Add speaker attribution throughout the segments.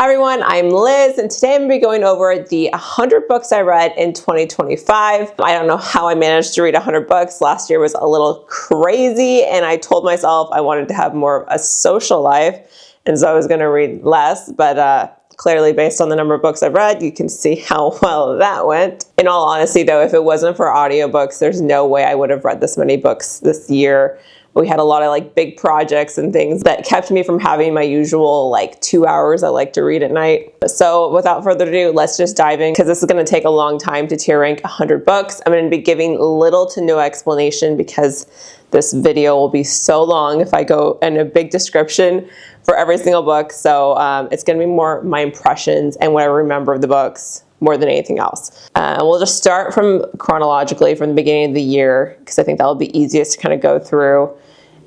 Speaker 1: Hi everyone, I'm Liz, and today I'm going to be going over the 100 books I read in 2025. I don't know how I managed to read 100 books. Last year was a little crazy, and I told myself I wanted to have more of a social life, and so I was going to read less, but clearly based on the number of books I've read, you can see how well that went. In all honesty though, if it wasn't for audiobooks, there's no way I would have read this many books this year. We had a lot of big projects and things that kept me from having my usual 2 hours I like to read at night. So without further ado, let's just dive in, because this is going to take a long time to tier rank 100 books. I'm going to be giving little to no explanation because this video will be so long if I go in a big description for every single book. So it's going to be more my impressions and what I remember of the books more than anything else. We'll just start from chronologically from the beginning of the year, because I think that'll be easiest to kind of go through.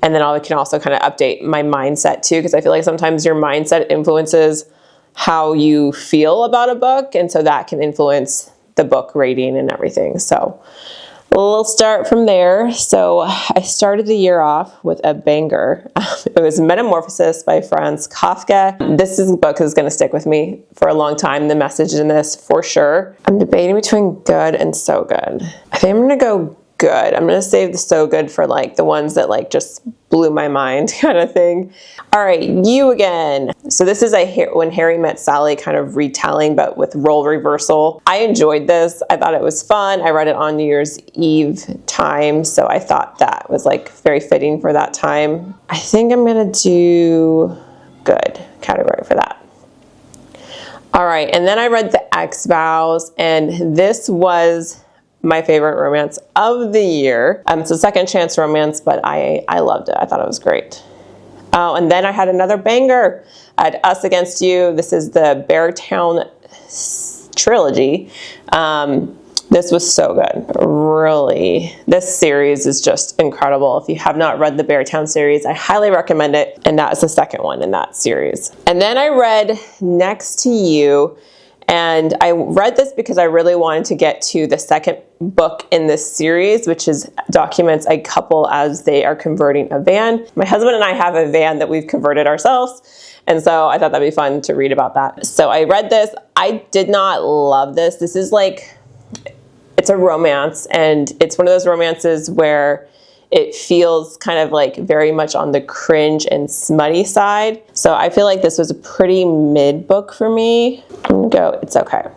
Speaker 1: And then I can also kind of update my mindset too, because I feel like sometimes your mindset influences how you feel about a book. And so that can influence the book rating and everything. So we'll start from there. So I started the year off with a banger. It was Metamorphosis by Franz Kafka. This is a book that's going to stick with me for a long time. The message in this, for sure. I'm debating between good and so good. I think I'm going to go good. I'm going to save the so good for the ones that just blew my mind kind of thing. All right, You Again. So this is a When Harry Met Sally kind of retelling, but with role reversal. I enjoyed this. I thought it was fun. I read it on New Year's Eve time, so I thought that was very fitting for that time. I think I'm going to do good category for that. All right, and then I read The X-Vows, and this was my favorite romance of the year. It's a second chance romance, but I loved it. I thought it was great. Oh, and then I had another banger. I had Us Against You. This is the Beartown trilogy. This was so good. Really, this series is just incredible. If you have not read the Beartown series, I highly recommend it. And that is the second one in that series. And then I read Next to You. And I read this because I really wanted to get to the second book in this series, which documents a couple as they are converting a van. My husband and I have a van that we've converted ourselves. And so I thought that'd be fun to read about that. So I read this. I did not love this. This is it's a romance, and it's one of those romances where it feels kind of very much on the cringe and smutty side. So I feel like this was a pretty mid book for me. I'm gonna go, it's okay.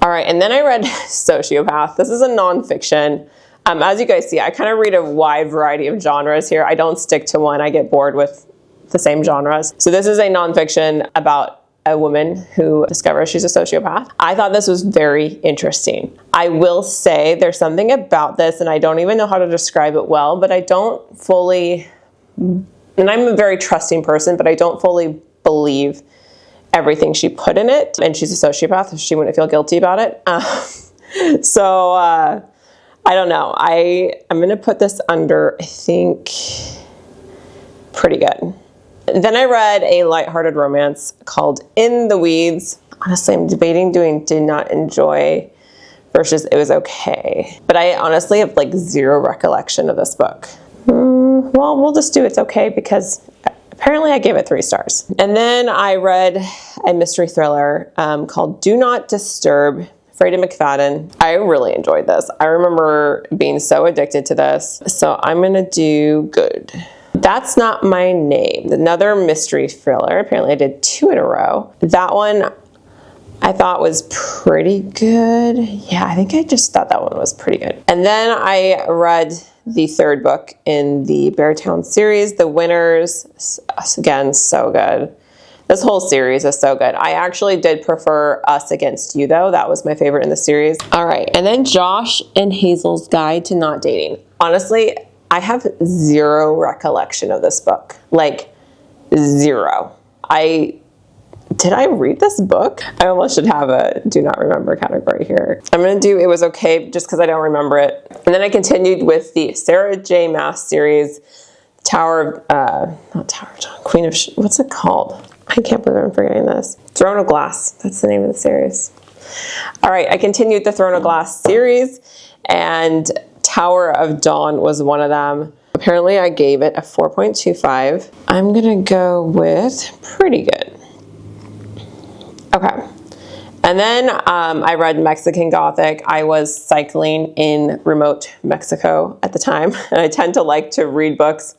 Speaker 1: All right, and then I read Sociopath. This is a nonfiction. As you guys see, I kind of read a wide variety of genres here. I don't stick to one. I get bored with the same genres. So this is a nonfiction about a woman who discovers she's a sociopath. I thought this was very interesting. I will say there's something about this, and I don't even know how to describe it well, but I don't fully, and I'm a very trusting person, but I don't fully believe everything she put in it. And she's a sociopath, she wouldn't feel guilty about it. So I don't know. I'm gonna put this under, I think, pretty good. Then I read a lighthearted romance called In the Weeds. Honestly, I'm debating doing Did Not Enjoy versus It Was Okay. But I honestly have zero recollection of this book. Well, we'll just do It's Okay because apparently I gave it 3 stars. And then I read a mystery thriller called Do Not Disturb, Freda McFadden. I really enjoyed this. I remember being so addicted to this. So I'm gonna do good. That's Not My Name, another mystery thriller. Apparently I did 2 in a row. That one I thought was pretty good. Yeah, I think I just thought that one was pretty good. And then I read the 3rd book in the Beartown series, The Winners. Again, so good. This whole series is so good. I actually did prefer Us Against You though. That was my favorite in the series. All right, and then Josh and Hazel's Guide to Not Dating. Honestly, I have zero recollection of this book, zero. Did I read this book? I almost should have a do not remember category here. I'm gonna do It Was Okay just because I don't remember it. And then I continued with the Sarah J. Maas series, Queen of, what's it called? I can't believe I'm forgetting this. Throne of Glass, that's the name of the series. All right, I continued the Throne of Glass series, and Tower of Dawn was one of them. Apparently I gave it a 4.25. I'm gonna go with pretty good. Okay. And then I read Mexican Gothic. I was cycling in remote Mexico at the time, and I tend to like to read books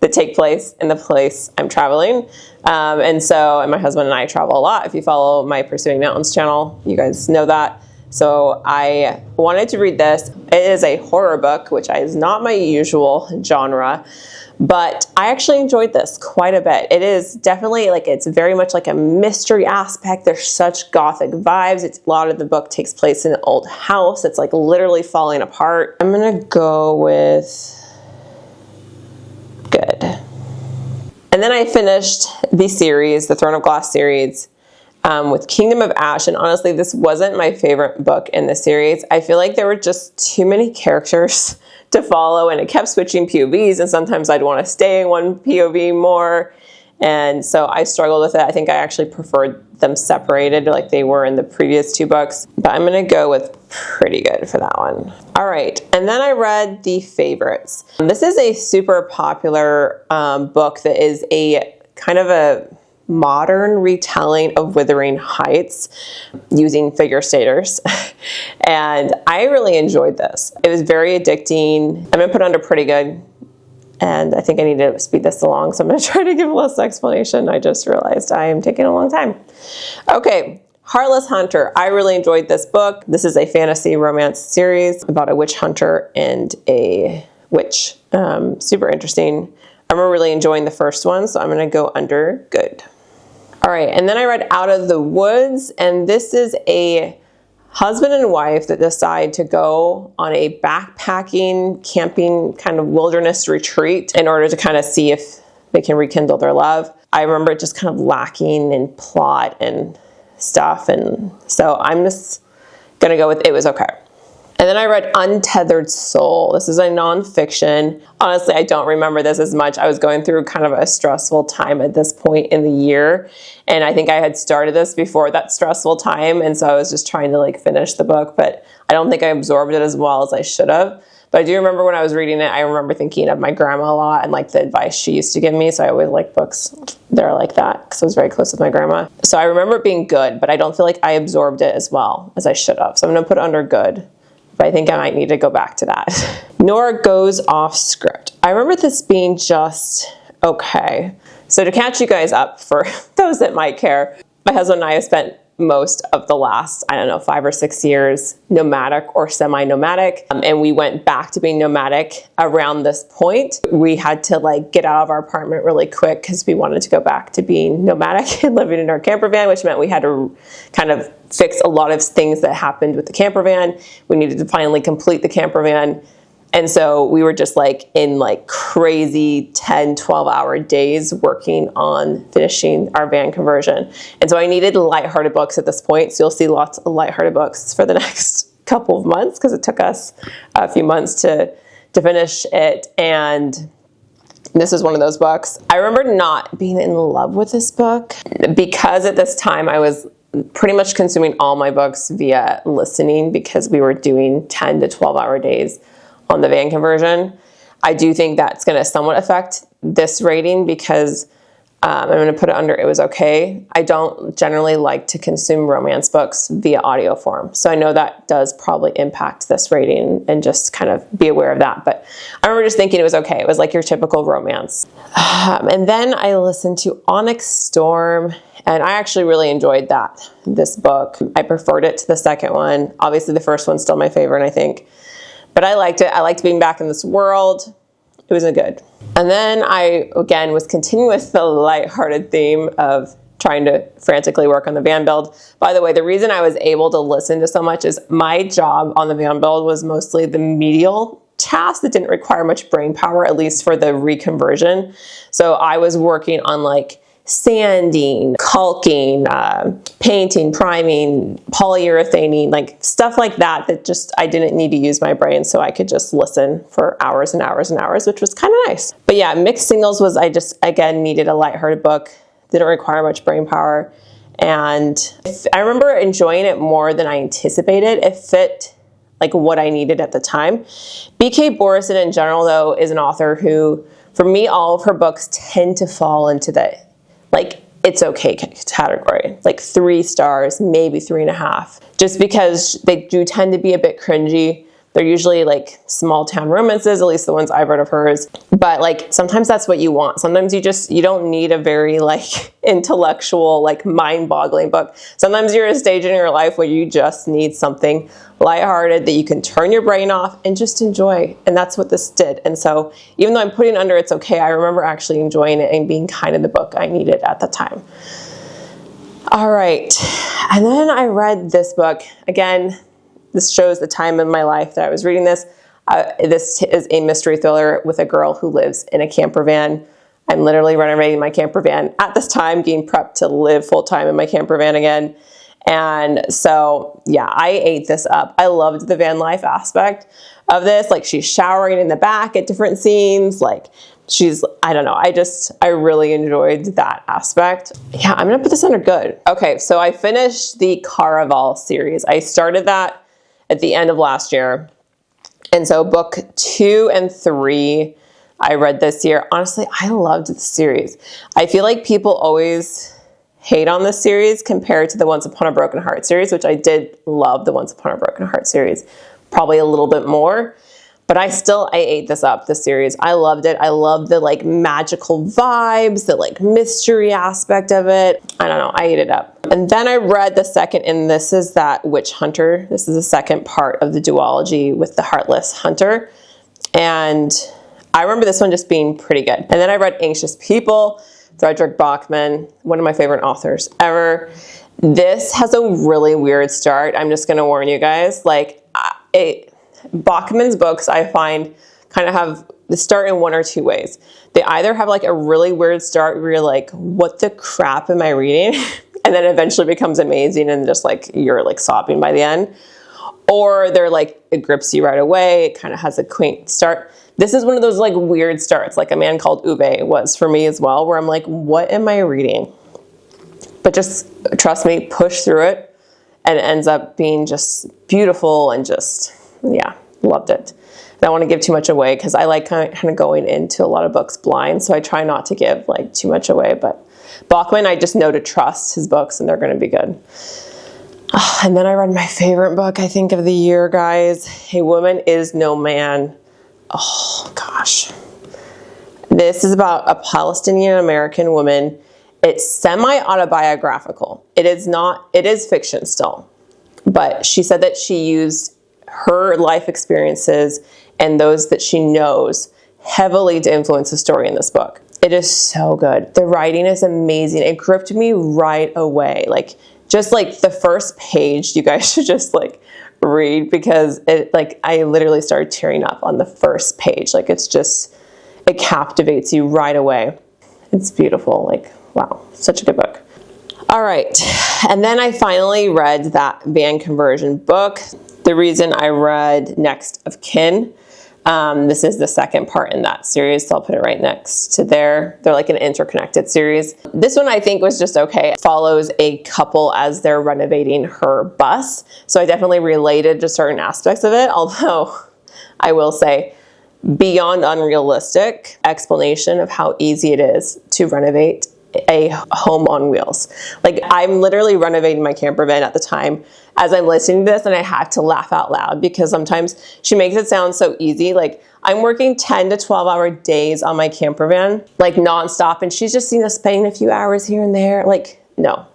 Speaker 1: that take place in the place I'm traveling. And my husband and I travel a lot. If you follow my Pursuing Mountains channel, you guys know that. So I wanted to read this. It is a horror book, which is not my usual genre, but I actually enjoyed this quite a bit. It is definitely it's very much like a mystery aspect. There's such Gothic vibes. A lot of the book takes place in an old house. It's like literally falling apart. I'm gonna go with good. And then I finished the series, the Throne of Glass series, with Kingdom of Ash. And honestly, this wasn't my favorite book in the series. I feel like there were just too many characters to follow, and it kept switching POVs, and sometimes I'd want to stay in one POV more. And so I struggled with it. I think I actually preferred them separated like they were in the previous two books, but I'm going to go with pretty good for that one. All right. And then I read The Favorites. This is a super popular book that is a kind of a modern retelling of Wuthering Heights using figure skaters. And I really enjoyed this. It was very addicting. I'm gonna put it under pretty good. And I think I need to speed this along, so I'm gonna try to give less explanation. I just realized I am taking a long time. Okay, Heartless Hunter. I really enjoyed this book. This is a fantasy romance series about a witch hunter and a witch. Super interesting. I remember really enjoying the first one, so I'm gonna go under good. All right, and then I read Out of the Woods, and this is a husband and wife that decide to go on a backpacking, camping kind of wilderness retreat in order to kind of see if they can rekindle their love. I remember it just kind of lacking in plot and stuff, and so I'm just gonna go with it was okay. And then I read Untethered Soul. This is a nonfiction. Honestly, I don't remember this as much. I was going through kind of a stressful time at this point in the year. And I think I had started this before that stressful time. And so I was just trying to finish the book, but I don't think I absorbed it as well as I should have. But I do remember when I was reading it, I remember thinking of my grandma a lot and the advice she used to give me. So I always like books that are like that because I was very close with my grandma. So I remember it being good, but I don't feel like I absorbed it as well as I should have. So I'm gonna put it under good. But I think I might need to go back to that. Nora Goes Off Script. I remember this being just okay. So to catch you guys up, for those that might care, my husband and I have spent most of the last, 5 or 6 years nomadic or semi-nomadic. And we went back to being nomadic around this point. We had to get out of our apartment really quick because we wanted to go back to being nomadic and living in our camper van, which meant we had to kind of fix a lot of things that happened with the camper van. We needed to finally complete the camper van. And so we were just in crazy 10, 12-hour days working on finishing our van conversion. And so I needed lighthearted books at this point. So you'll see lots of lighthearted books for the next couple of months because it took us a few months to finish it. And this is one of those books. I remember not being in love with this book because at this time I was pretty much consuming all my books via listening because we were doing 10 to 12-hour days on the van conversion. I do think that's going to somewhat affect this rating because I'm going to put it under it was okay. I don't generally like to consume romance books via audio form. So I know that does probably impact this rating and just kind of be aware of that. But I remember just thinking it was okay. It was your typical romance. And then I listened to Onyx Storm, and I actually really enjoyed this book. I preferred it to the second one. Obviously the first one's still my favorite, I think. But I liked it. I liked being back in this world. It was good. And then I, again, was continuing with the lighthearted theme of trying to frantically work on the van build. By the way, the reason I was able to listen to so much is my job on the van build was mostly the medial task that didn't require much brain power, at least for the reconversion. So I was working on sanding, caulking, painting, priming, polyurethaning, stuff like that just I didn't need to use my brain, so I could just listen for hours and hours and hours, which was kind of nice. But yeah, Mixed Singles was, I just, again, needed a lighthearted book, didn't require much brain power, and I remember enjoying it more than I anticipated. It fit what I needed at the time. B.K. Borison in general, though, is an author who, for me, all of her books tend to fall into the it's okay category, like 3 stars, maybe 3.5, just because they do tend to be a bit cringy. They're usually like small town romances, at least the ones I've read of hers. But like sometimes that's what you want. Sometimes you don't need a very like intellectual, like mind-boggling book. Sometimes you're at a stage in your life where you just need something lighthearted that you can turn your brain off and just enjoy. And that's what this did. And so even though I'm putting under It's Okay, I remember actually enjoying it and being kind of the book I needed at the time. All right. And then I read this book. Again, this shows the time in my life that I was reading this. This is a mystery thriller with a girl who lives in a camper van. I'm literally renovating my camper van at this time, getting prepped to live full-time in my camper van again. And so, yeah, I ate this up. I loved the van life aspect of this. Like, she's showering in the back at different scenes. Like, I don't know. I really enjoyed that aspect. Yeah, I'm going to put this under good. Okay, so I finished the Caraval series. I started that at the end of last year. And so book 2 and 3, I read this year. Honestly, I loved the series. I feel like people always hate on this series compared to the Once Upon a Broken Heart series, which I did love the Once Upon a Broken Heart series, probably a little bit more. But I ate this up, this series. I loved it. I loved the like magical vibes, the like mystery aspect of it. I don't know, I ate it up. And then I read the second, and this is that Witch Hunter. This is the second part of the duology with the Heartless Hunter. And I remember this one just being pretty good. And then I read Anxious People, Frederick Bachman, one of my favorite authors ever. This has a really weird start. I'm just gonna warn you guys. Like, Bachman's books, I find, kind of have the start in one or two ways. They either have like a really weird start where you're like, what the crap am I reading? And then eventually becomes amazing and just like, you're like sobbing by the end. Or they're like, it grips you right away. It kind of has a quaint start. This is one of those like weird starts, like A Man Called Uwe was for me as well, where I'm like, what am I reading? But just trust me, push through it, and it ends up being just beautiful and just, yeah, loved it. I don't want to give too much away because I like kind of going into a lot of books blind, so I try not to give like too much away. But Bachman, I just know to trust his books and they're going to be good. And then I read my favorite book, I think, of the year, guys. A Woman Is No Man. Oh, gosh. This is about a Palestinian-American woman. It's semi-autobiographical. It is fiction still. But she said that she used her life experiences and those that she knows heavily to influence the story in this book. It is so good. The writing is amazing. It gripped me right away. Like, just like the first page, you guys should just like read, because it, like, I literally started tearing up on the first page. Like, it's just, it captivates you right away. It's beautiful. Like, wow, such a good book. All right. And then I finally read that van conversion book. The reason I read Next of Kin. This is the second part in that series, so I'll put it right next to there. They're like an interconnected series. This one I think was just okay. It follows a couple as they're renovating her bus. So I definitely related to certain aspects of it, although I will say beyond unrealistic explanation of how easy it is to renovate a home on wheels. Like, I'm literally renovating my camper van at the time as I'm listening to this, and I have to laugh out loud because sometimes she makes it sound so easy. Like, I'm working 10 to 12 hour days on my camper van, like nonstop, and she's just, spending a few hours here and there. Like, no.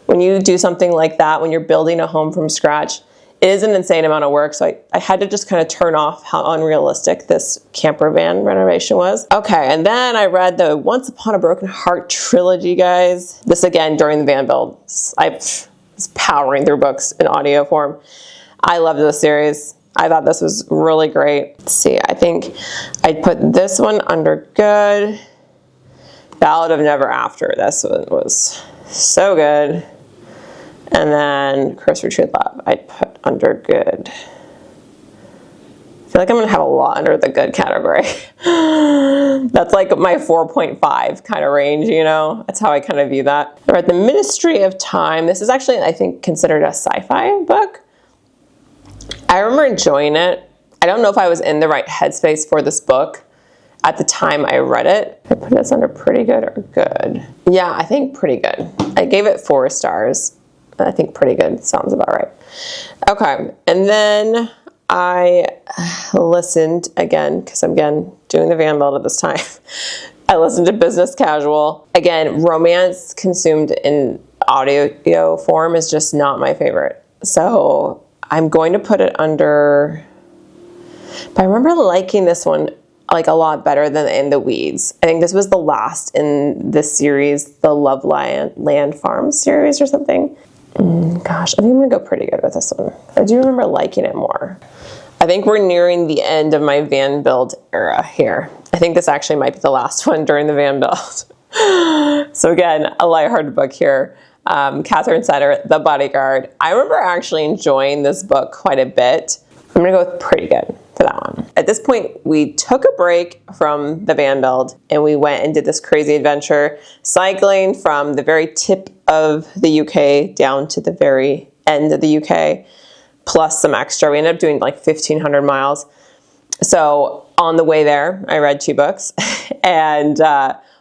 Speaker 1: When you do something like that, when you're building a home from scratch, it is an insane amount of work. So I had to just kind of turn off how unrealistic this camper van renovation was. Okay, and then I read the Once Upon a Broken Heart trilogy, guys. This again during the van build. I was powering through books in audio form. I loved this series. I thought this was really great. Let's see, I think I'd put this one under good. Ballad of Never After. This one was so good. And then Curse for True Love, I'd put under good. I feel like I'm going to have a lot under the good category. That's like my 4.5 kind of range, you know? That's how I kind of view that. I read The Ministry of Time. This is actually, I think, considered a sci-fi book. I remember enjoying it. I don't know if I was in the right headspace for this book at the time I read it. I put this under pretty good or good. Yeah, I think pretty good. I gave it 4 stars. I think pretty good sounds about right. Okay, and then I listened again, because I'm again doing the Van Build at this time. I listened to Business Casual. Again, romance consumed in audio form is just not my favorite. So I'm going to put it under, but I remember liking this one like a lot better than In the Weeds. I think this was the last in this series, the Love Land Farm series or something. Gosh, I think I'm gonna go pretty good with this one. I do remember liking it more. I think we're nearing the end of my Van Build era here. I think this actually might be the last one during the Van Build. So again, a lighthearted book here. Catherine Sutter, The Bodyguard. I remember actually enjoying this book quite a bit. I'm gonna go with pretty good for that one. At this point, we took a break from the Van Build and we went and did this crazy adventure, cycling from the very tip of the UK down to the very end of the UK, plus some extra. We ended up doing like 1,500 miles. So on the way there, I read 2 books. And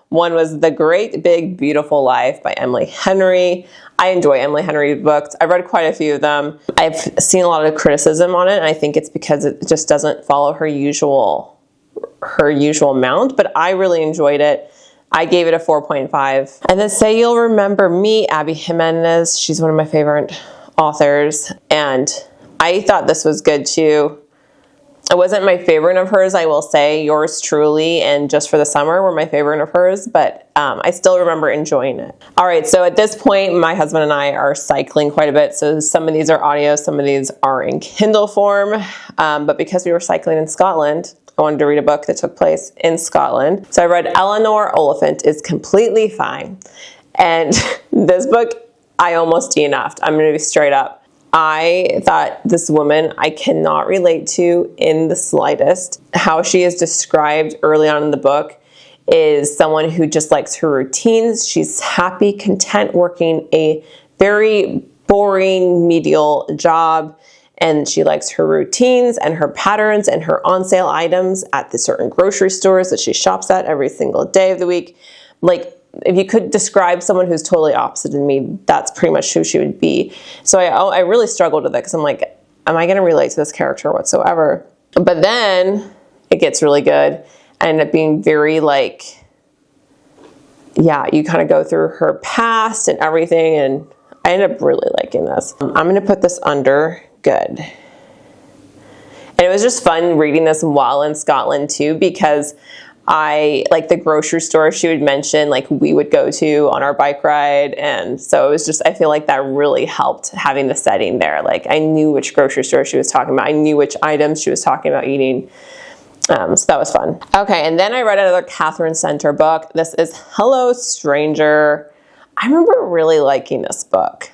Speaker 1: one was The Great Big Beautiful Life by Emily Henry. I enjoy Emily Henry books. I've read quite a few of them. I've seen a lot of criticism on it, and I think it's because it just doesn't follow her usual mount, but I really enjoyed it. I gave it a 4.5. And then Say You'll Remember Me, Abby Jimenez. She's one of my favorite authors, and I thought this was good too. It wasn't my favorite of hers, I will say. Yours Truly and Just for the Summer were my favorite of hers, but I still remember enjoying it. All right, so at this point, my husband and I are cycling quite a bit. So some of these are audio, some of these are in Kindle form. But because we were cycling in Scotland, I wanted to read a book that took place in Scotland. So I read Eleanor Oliphant is Completely Fine. And this book, I almost DNF'd. I'm going to be straight up. I thought this woman I cannot relate to in the slightest. How she is described early on in the book is someone who just likes her routines. She's happy, content working a very boring, medial job. And she likes her routines and her patterns and her on-sale items at the certain grocery stores that she shops at every single day of the week. Like, if you could describe someone who's totally opposite of me, that's pretty much who she would be. So I really struggled with it because I'm like, am I going to relate to this character whatsoever? But then it gets really good. I end up being very like, yeah, you kind of go through her past and everything, and I end up really liking this. I'm going to put this under good. And it was just fun reading this while in Scotland too, because I like the grocery store she would mention, like we would go to on our bike ride. And so it was just, I feel like that really helped having the setting there. Like I knew which grocery store she was talking about. I knew which items she was talking about eating. So that was fun. Okay, and then I read another Catherine Sutter book. This is Hello Stranger. I remember really liking this book.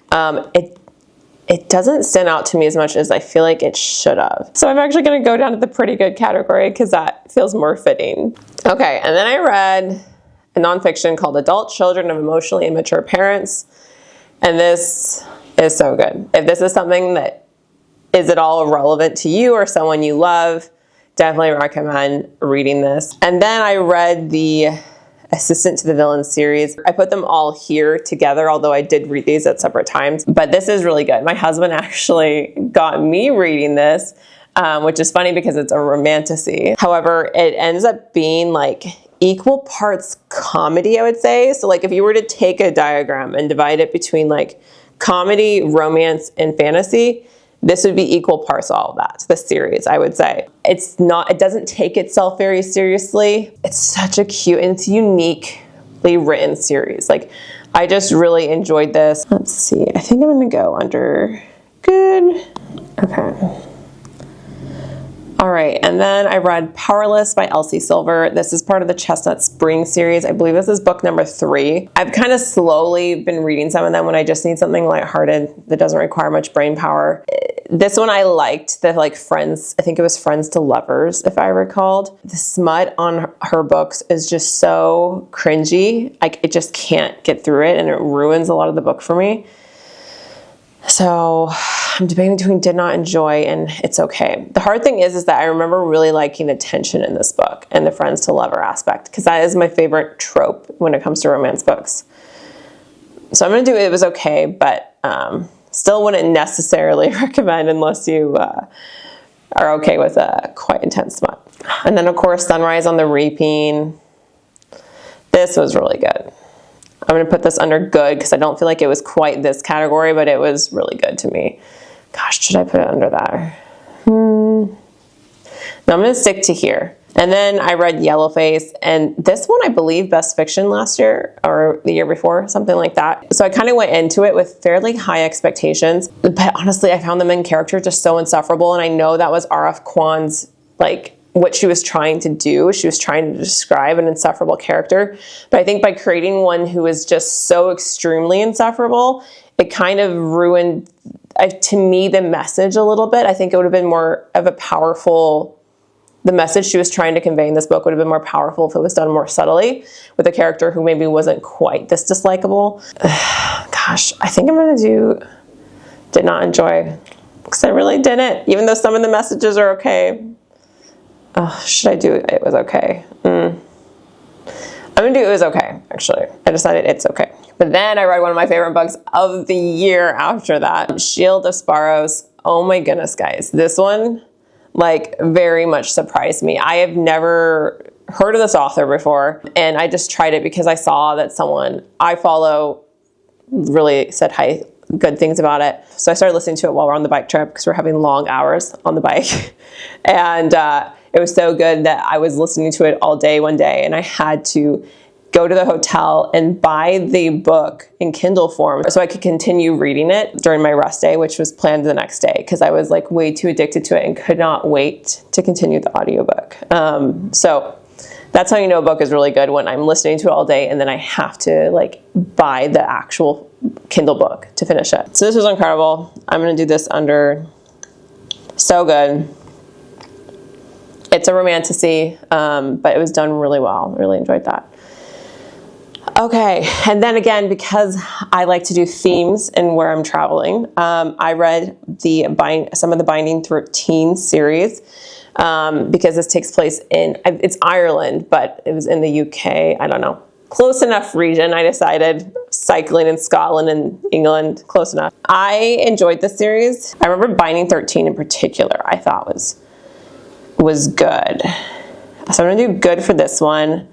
Speaker 1: It doesn't stand out to me as much as I feel like it should have. So I'm actually going to go down to the pretty good category because that feels more fitting. Okay, and then I read a nonfiction called Adult Children of Emotionally Immature Parents. And this is so good. If this is something that is at all relevant to you or someone you love, definitely recommend reading this. And then I read the Assistant to the Villain series. I put them all here together, although I did read these at separate times, but this is really good. My husband actually got me reading this, which is funny because it's a romantasy. However, it ends up being like equal parts comedy, I would say. So like if you were to take a diagram and divide it between like comedy, romance, and fantasy, this would be equal parts all of that, this series, I would say. It doesn't take itself very seriously. It's such a cute and it's uniquely written series. Like, I just really enjoyed this. Let's see, I think I'm gonna go under good. Okay. All right, and then I read Powerless by Elsie Silver. This is part of the Chestnut Spring series. I believe this is book number 3. I've kind of slowly been reading some of them when I just need something lighthearted that doesn't require much brain power. This one I liked, the like Friends, I think it was Friends to Lovers, if I recalled. The smut on her books is just so cringy. I just can't get through it, and it ruins a lot of the book for me. So I'm debating between did not enjoy and it's okay. The hard thing is that I remember really liking the tension in this book and the friends to lover aspect, because that is my favorite trope when it comes to romance books. So I'm going to do it was okay, but still wouldn't necessarily recommend unless you are okay with a quite intense smut. And then of course, Sunrise on the Reaping. This was really good. I'm going to put this under good because I don't feel like it was quite this category, but it was really good to me. Gosh, should I put it under that? No, I'm going to stick to here. And then I read Yellowface, and this one I believe Best Fiction last year or the year before, something like that. So I kind of went into it with fairly high expectations, but honestly I found the main character just so insufferable, and I know that was R.F. Kuang's, like, what she was trying to do. She was trying to describe an insufferable character, but I think by creating one who is just so extremely insufferable, it kind of ruined, to me, the message a little bit. I think it would have been more of a powerful, the message she was trying to convey in this book would have been more powerful if it was done more subtly with a character who maybe wasn't quite this dislikable. Gosh, I think I'm going to do did not enjoy, because I really didn't, even though some of the messages are okay. Should I do it was okay? I'm going to do it was okay, actually. I decided it's okay. But then I read one of my favorite books of the year after that, Shield of Sparrows. Oh my goodness, guys. This one, like, very much surprised me. I have never heard of this author before, and I just tried it because I saw that someone I follow really said good things about it. So I started listening to it while we're on the bike trip because we're having long hours on the bike. And it was so good that I was listening to it all day one day, and I had to go to the hotel and buy the book in Kindle form so I could continue reading it during my rest day, which was planned the next day, because I was like way too addicted to it and could not wait to continue the audiobook. So that's how you know a book is really good, when I'm listening to it all day and then I have to like buy the actual Kindle book to finish it. So this was incredible. I'm going to do this under so good. It's a romantasy, but it was done really well. Really enjoyed that. Okay, and then again, because I like to do themes and where I'm traveling, I read some of the Binding 13 series, because this takes place it's Ireland, but it was in the UK, I don't know. Close enough region, I decided. Cycling in Scotland and England, close enough. I enjoyed this series. I remember Binding 13 in particular, I thought was good. So I'm gonna do good for this one.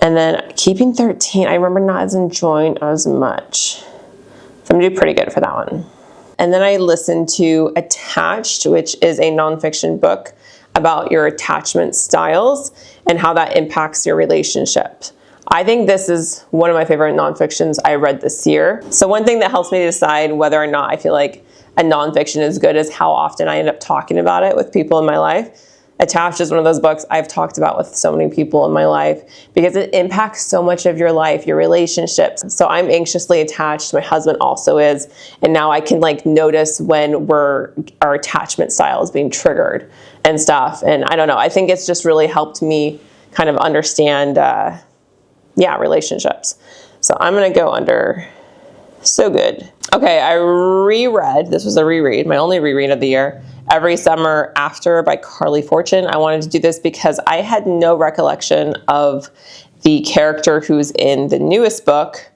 Speaker 1: And then Keeping 13, I remember not as enjoying as much. So I'm gonna do pretty good for that one. And then I listened to Attached, which is a nonfiction book about your attachment styles and how that impacts your relationship. I think this is one of my favorite nonfictions I read this year. So one thing that helps me decide whether or not I feel like a nonfiction is good is how often I end up talking about it with people in my life. Attached is one of those books I've talked about with so many people in my life because it impacts so much of your life, your relationships. So I'm anxiously attached. My husband also is. And now I can like notice when our attachment style is being triggered and stuff. And I don't know, I think it's just really helped me kind of understand, relationships. So I'm going to go under so good. Okay, I reread, this was a reread, my only reread of the year, Every Summer After by Carly Fortune. I wanted to do this because I had no recollection of the character who's in the newest book,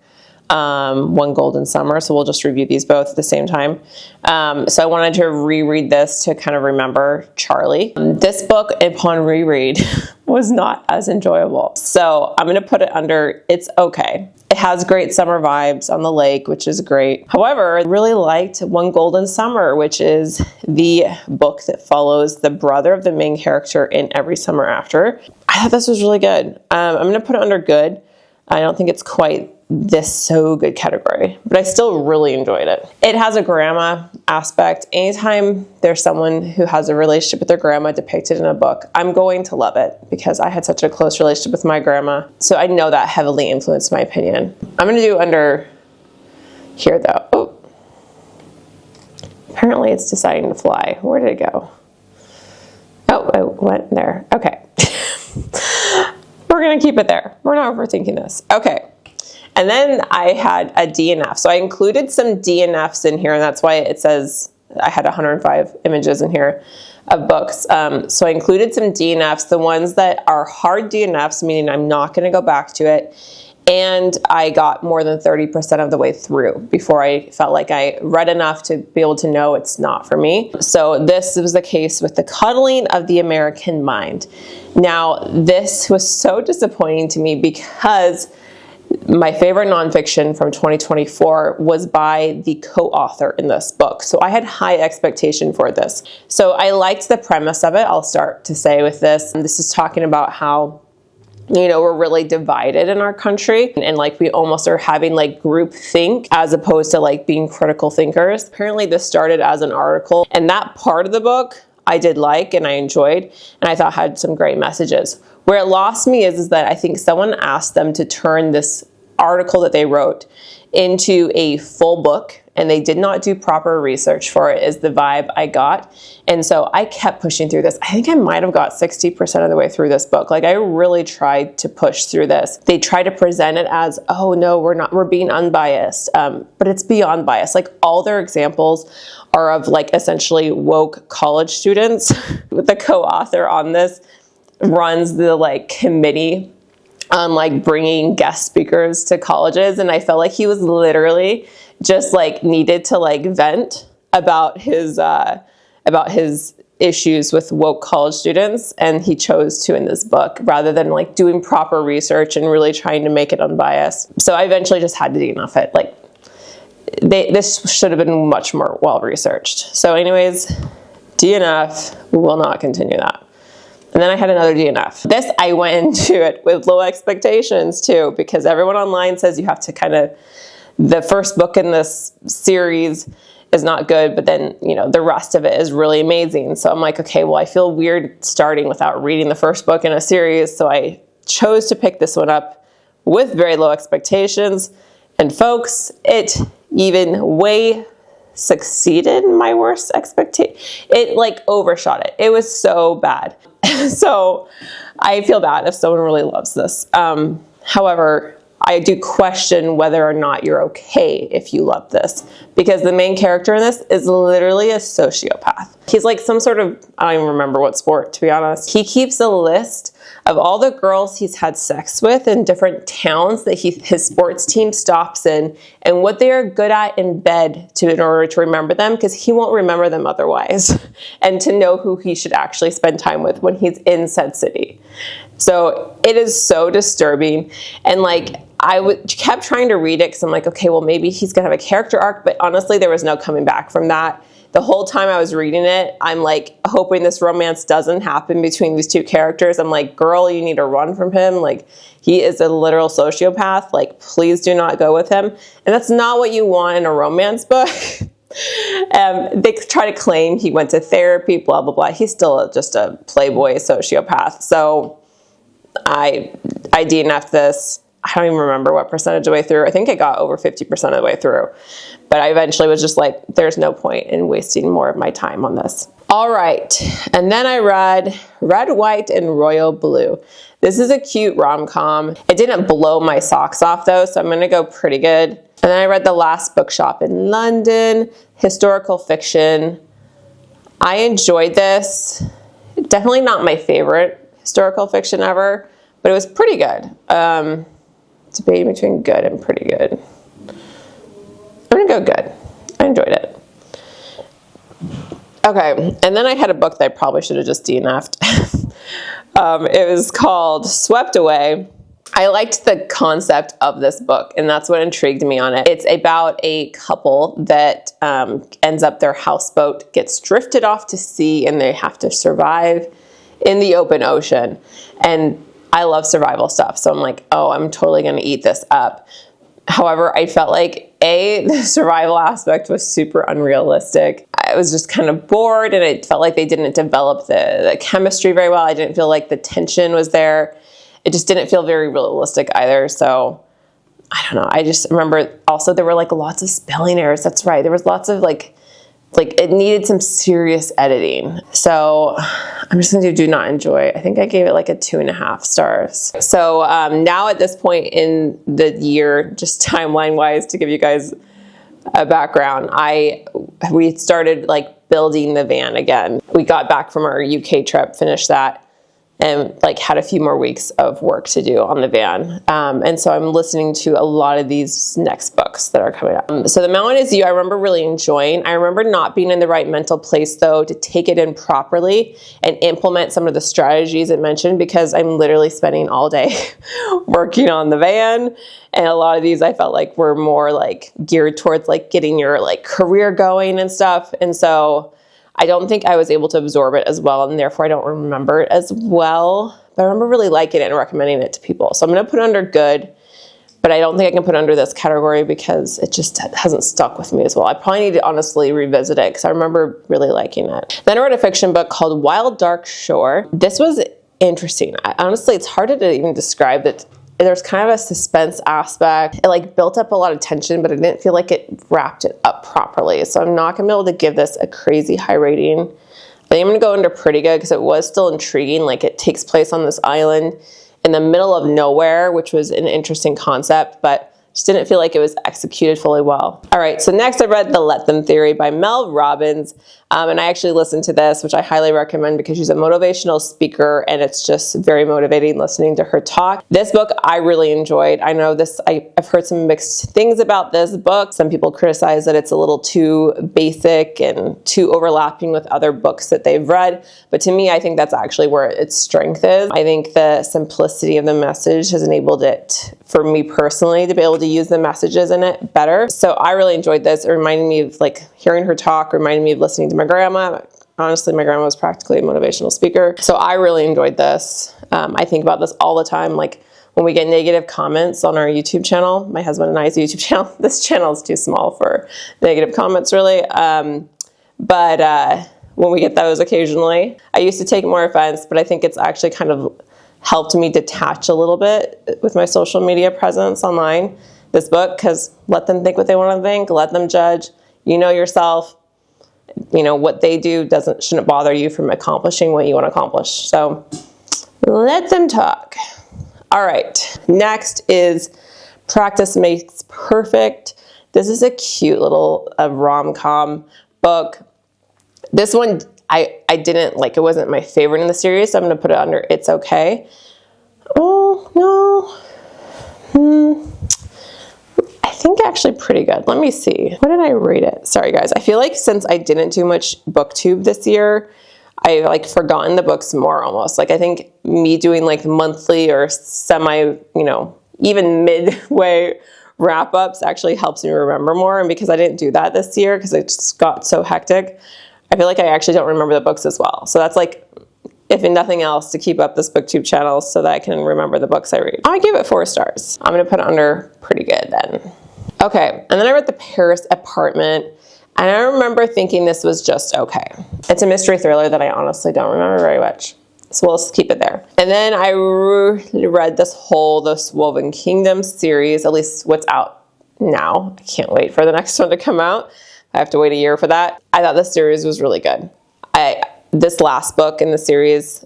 Speaker 1: One Golden Summer. So we'll just review these both at the same time. So I wanted to reread this to kind of remember Charlie. This book, upon reread, was not as enjoyable. So I'm going to put it under it's okay. It has great summer vibes on the lake, which is great. However, I really liked One Golden Summer, which is the book that follows the brother of the main character in Every Summer After. I thought this was really good. I'm going to put it under good. I don't think it's quite this so good category, but I still really enjoyed it. It has a grandma aspect. Anytime there's someone who has a relationship with their grandma depicted in a book, I'm going to love it because I had such a close relationship with my grandma. So I know that heavily influenced my opinion. I'm going to do under here though. Oh, apparently it's deciding to fly. Where did it go? Oh, it went there. Okay. We're going to keep it there. We're not overthinking this. Okay. And then I had a DNF. So I included some DNFs in here, and that's why it says I had 105 images in here of books. So I included some DNFs, the ones that are hard DNFs, meaning I'm not going to go back to it. And I got more than 30% of the way through before I felt like I read enough to be able to know it's not for me. So this was the case with The Coddling of the American Mind. Now, this was so disappointing to me because my favorite nonfiction from 2024 was by the co-author in this book. So I had high expectation for this. So I liked the premise of it. I'll start to say with this. This is talking about how, you know, we're really divided in our country, and like we almost are having like group think as opposed to like being critical thinkers. Apparently this started as an article, and that part of the book I did like and I enjoyed, and I thought had some great messages. Where it lost me is that I think someone asked them to turn this article that they wrote into a full book, and they did not do proper research for it, is the vibe I got. And so I kept pushing through this. I think I might have got 60% of the way through this book. Like, I really tried to push through this. They try to present it as, oh no, we're being unbiased. But it's beyond bias. Like, all their examples are of like essentially woke college students. The co-author on this runs the like committee on like bringing guest speakers to colleges, and I felt like he was literally just like needed to like vent about his issues with woke college students, and he chose to in this book rather than like doing proper research and really trying to make it unbiased. So I eventually just had to DNF it. Like, this should have been much more well researched. So anyways, DNF, we will not continue that. And then I had another DNF. This, I went into it with low expectations too, because everyone online says you have to kind of, the first book in this series is not good, but then, you know, the rest of it is really amazing. So I'm like, okay, well, I feel weird starting without reading the first book in a series. So I chose to pick this one up with very low expectations. And folks, it even way succeeded my worst expectation. It like overshot it. It was so bad. So I feel bad if someone really loves this. However, I do question whether or not you're okay if you love this, because the main character in this is literally a sociopath. He's like some sort of, I don't even remember what sport, to be honest. He keeps a list of all the girls he's had sex with in different towns that his sports team stops in, and what they are good at in bed in order to remember them, because he won't remember them otherwise, and to know who he should actually spend time with when he's in said city. So it is so disturbing, and like kept trying to read it because I'm like, okay, well maybe he's gonna have a character arc, but honestly there was no coming back from that. The whole time I was reading it, I'm like hoping this romance doesn't happen between these two characters. I'm like, girl, you need to run from him. Like, he is a literal sociopath. Like, please do not go with him. And that's not what you want in a romance book. They try to claim he went to therapy, blah, blah, blah. He's still just a playboy sociopath. So I DNF'd this. I don't even remember what percentage of the way through. I think I got over 50% of the way through. But I eventually was just like, there's no point in wasting more of my time on this. All right. And then I read Red, White, and Royal Blue. This is a cute rom-com. It didn't blow my socks off though, so I'm going to go pretty good. And then I read The Last Bookshop in London, historical fiction. I enjoyed this. Definitely not my favorite historical fiction ever, but it was pretty good. Debating between good and pretty good. I'm gonna go good. I enjoyed it. Okay, and then I had a book that I probably should have just DNF'd. It was called Swept Away. I liked the concept of this book, and that's what intrigued me on it. It's about a couple that ends up, their houseboat gets drifted off to sea, and they have to survive in the open ocean. And I love survival stuff, so I'm like, oh, I'm totally going to eat this up. However, I felt like, the survival aspect was super unrealistic. I was just kind of bored, and it felt like they didn't develop the chemistry very well. I didn't feel like the tension was there. It just didn't feel very realistic either, so I don't know. I just remember also there were like lots of spelling errors. That's right. There was lots of like like it needed some serious editing. So I'm just gonna do not enjoy. I think I gave it like a 2.5 stars. So now at this point in the year, just timeline wise, to give you guys a background, we started like building the van again. We got back from our UK trip, finished that, and like had a few more weeks of work to do on the van. And so I'm listening to a lot of these next books that are coming up. So The Mountain Is You, I remember really enjoying. I remember not being in the right mental place though to take it in properly and implement some of the strategies it mentioned, because I'm literally spending all day working on the van. And a lot of these I felt like were more like geared towards like getting your like career going and stuff. And so I don't think I was able to absorb it as well, and therefore I don't remember it as well. But I remember really liking it and recommending it to people. So I'm going to put it under good, but I don't think I can put it under this category because it just hasn't stuck with me as well. I probably need to honestly revisit it because I remember really liking it. Then I read a fiction book called Wild Dark Shore. This was interesting. Honestly, it's hard to even describe it. There's kind of a suspense aspect. It like built up a lot of tension, but I didn't feel like it wrapped it up properly. So I'm not gonna be able to give this a crazy high rating. I think I'm gonna go under pretty good because it was still intriguing. Like it takes place on this island in the middle of nowhere, which was an interesting concept, but just didn't feel like it was executed fully well. All right, so next I read The Let Them Theory by Mel Robbins. And I actually listened to this, which I highly recommend because she's a motivational speaker and it's just very motivating listening to her talk. This book I really enjoyed. I know I've heard some mixed things about this book. Some people criticize that it's a little too basic and too overlapping with other books that they've read. But to me, I think that's actually where its strength is. I think the simplicity of the message has enabled it for me personally to be able to use the messages in it better. So I really enjoyed this. It reminded me of like hearing her talk, reminded me of listening to my grandma. Honestly, my grandma was practically a motivational speaker. So I really enjoyed this. I think about this all the time. Like when we get negative comments on our YouTube channel, my husband and I's YouTube channel, this channel is too small for negative comments really. But when we get those occasionally, I used to take more offense, but I think it's actually kind of helped me detach a little bit with my social media presence online. This book, because let them think what they want to think, let them judge. You know yourself. You know, what they do shouldn't bother you from accomplishing what you want to accomplish. So let them talk. All right. Next is Practice Makes Perfect. This is a cute little rom-com book. This one I didn't like. It wasn't my favorite in the series, so I'm going to put it under It's Okay. Oh, no. I think actually pretty good. Let me see. What did I rate it? Sorry, guys. I feel like since I didn't do much booktube this year, I like forgotten the books more almost. Like I think me doing like monthly or semi, even midway wrap-ups actually helps me remember more. And because I didn't do that this year because it just got so hectic, I feel like I actually don't remember the books as well. So that's like, if in nothing else, to keep up this booktube channel so that I can remember the books I read. I give it 4 stars. I'm gonna put it under pretty good then. Okay, and then I read The Paris Apartment, and I remember thinking this was just okay. It's a mystery thriller that I honestly don't remember very much. So we'll just keep it there. And then I read this Woven Kingdom series, at least what's out now. I can't wait for the next one to come out. I have to wait a year for that. I thought this series was really good. This last book in the series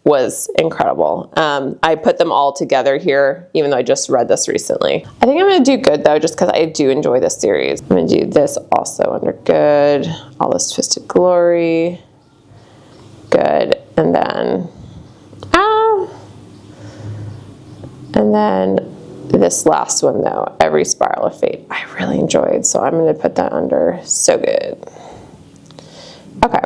Speaker 1: was incredible. I put them all together here, even though I just read this recently. I think I'm gonna do good though, just because I do enjoy this series. I'm gonna do this also under good. All This Twisted Glory, good. And then this last one though, Every Spiral of Fate, I really enjoyed. So I'm gonna put that under so good. Okay.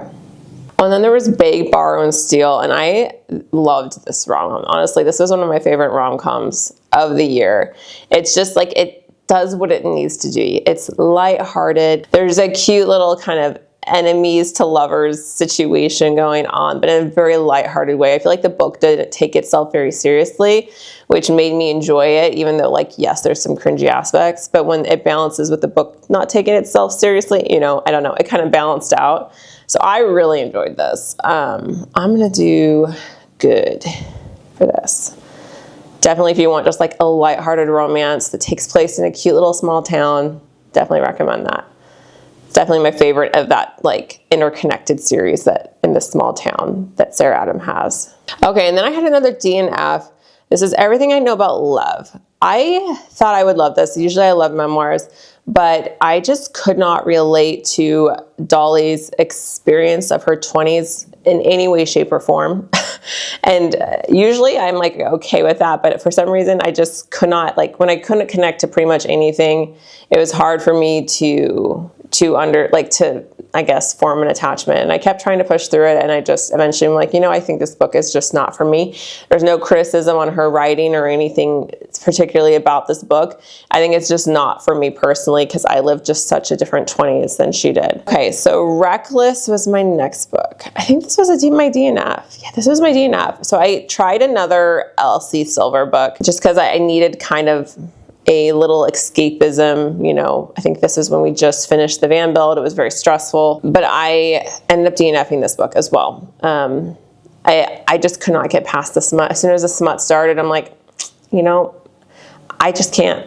Speaker 1: And then there was Beg, Borrow, and Steal, and I loved this rom-com. Honestly, this was one of my favorite rom-coms of the year. It's just like, it does what it needs to do. It's lighthearted. There's a cute little kind of enemies to lovers situation going on, but in a very lighthearted way. I feel like the book didn't take itself very seriously, which made me enjoy it, even though, like, yes, there's some cringy aspects, but when it balances with the book not taking itself seriously, I don't know, it kind of balanced out. So I really enjoyed this. I'm gonna do good for this. Definitely if you want just like a lighthearted romance that takes place in a cute little small town, definitely recommend that. definitely my favorite of that like interconnected series that in this small town that Sarah Adam has. Okay, and then I had another DNF. This is Everything I Know About Love. I thought I would love this. Usually I love memoirs, but I just could not relate to Dolly's experience of her 20s in any way, shape, or form. And usually I'm like okay with that, but for some reason I just could not, like when I couldn't connect to pretty much anything, it was hard for me to I guess form an attachment. And I kept trying to push through it, and I just eventually I'm like, I think this book is just not for me. There's no criticism on her writing or anything particularly about this book. I think it's just not for me personally because I lived just such a different 20s than she did. Okay, so Reckless was my next book. I think this was my DNF. Yeah, this was my DNF. So I tried another Elsie Silver book just because I needed kind of a little escapism. I think this is when we just finished the van build. It was very stressful, but I ended up DNFing this book as well. I just could not get past the smut. As soon as the smut started, I'm like, I just can't.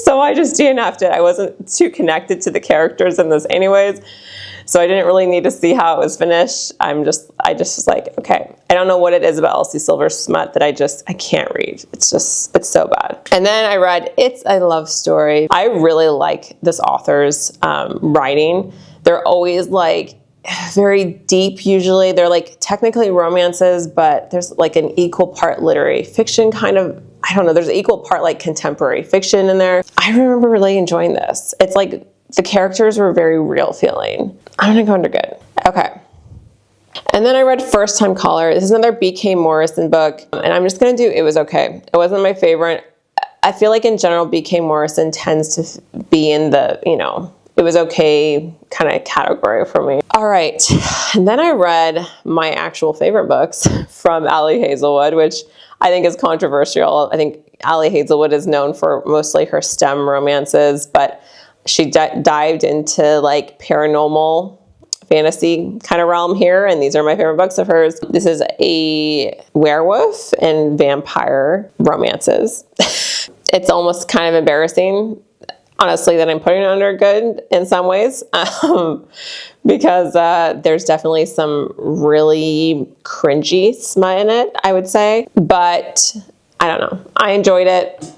Speaker 1: So I just DNF'd it. I wasn't too connected to the characters in this anyways. So I didn't really need to see how it was finished. I just was like, okay, I don't know what it is about Elsie Silver's smut that I can't read. It's so bad. And then I read It's a Love Story. I really like this author's writing. They're always like very deep usually. They're like technically romances, but there's like an equal part literary fiction kind of, I don't know, there's an equal part like contemporary fiction in there. I remember really enjoying this. It's like the characters were very real feeling. I'm gonna go under good. Okay. And then I read First Time Caller. This is another B.K. Morrison book, and I'm just gonna do It Was Okay. It wasn't my favorite. I feel like in general, B.K. Morrison tends to be in the, it was okay kind of category for me. All right. And then I read my actual favorite books from Ali Hazelwood, which I think is controversial. I think Ali Hazelwood is known for mostly her STEM romances, but she dived into like paranormal fantasy kind of realm here, and these are my favorite books of hers. This is a werewolf and vampire romances. It's almost kind of embarrassing, honestly, that I'm putting it under good in some ways, because there's definitely some really cringy smut in it, I would say, but I don't know. I enjoyed it.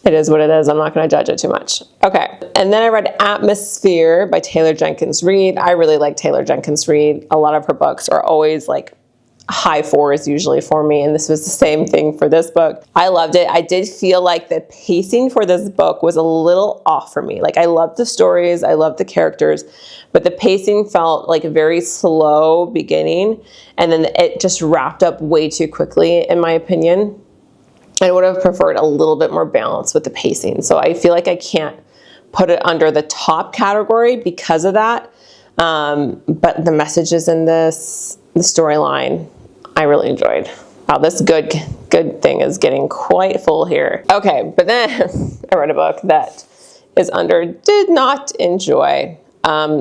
Speaker 1: It is what it is. I'm not going to judge it too much. Okay. And then I read Atmosphere by Taylor Jenkins Reid. I really like Taylor Jenkins Reid. A lot of her books are always like high fours usually for me. And this was the same thing for this book. I loved it. I did feel like the pacing for this book was a little off for me. Like I loved the stories. I loved the characters, but the pacing felt like a very slow beginning. And then it just wrapped up way too quickly, in my opinion. I would have preferred a little bit more balance with the pacing. So I feel like I can't put it under the top category because of that. But the messages in this, the storyline, I really enjoyed. Wow, this good thing is getting quite full here. Okay, but then I read a book that is under did not enjoy.